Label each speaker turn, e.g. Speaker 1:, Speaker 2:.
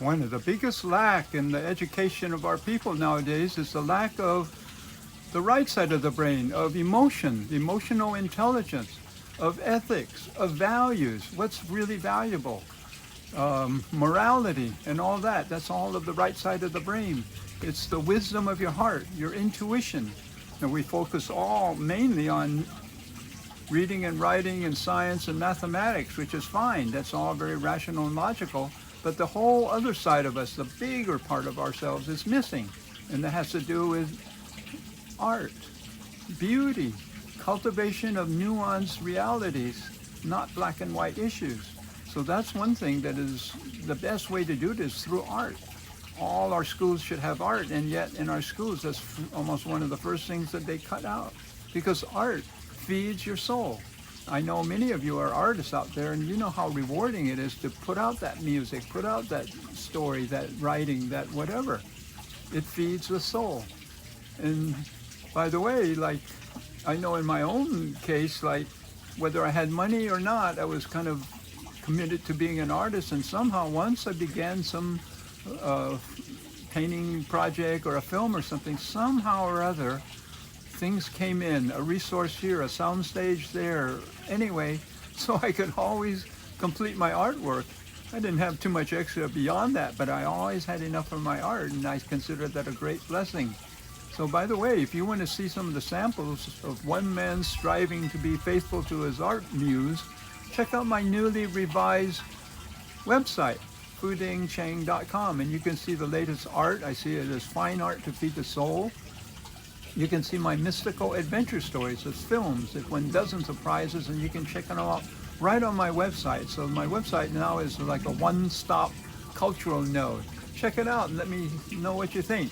Speaker 1: One of the biggest lack in the education of our people nowadays is the lack of the right side of the brain, of emotion, emotional intelligence, of ethics, of values, what's really valuable, morality, and all that. That's all of the right side of the brain. It's the wisdom of your heart, your intuition. And we focus all mainly on reading and writing and science and mathematics, which is fine. That's all very rational and logical. But the whole other side of us, the bigger part of ourselves, is missing. And that has to do with art, beauty, cultivation of nuanced realities, not black and white issues. So that's one thing that is the best way to do it is through art. All our schools should have art, and yet in our schools, that's almost one of the first things that they cut out, because art feeds your soul. I know many of you are artists out there, and you know how rewarding it is to put out that music, put out that story, that writing, that whatever. It feeds the soul. And by the way, like, I know in my own case, like, whether I had money or not, I was kind of committed to being an artist, and somehow once I began some painting project or a film or something, somehow or other, things came in, a resource here, a sound stage there, anyway, so I could always complete my artwork. I didn't have too much extra beyond that, but I always had enough of my art, and I consider that a great blessing. So by the way, if you want to see some of the samples of one man striving to be faithful to his art muse, check out my newly revised website, fudingchang.com, and you can see the latest art. I see it as fine art to feed the soul. You can see my mystical adventure stories as films, if one dozen surprises, and you can check them out right on my website. So my website now is like a one-stop cultural node. Check it out and let me know what you think.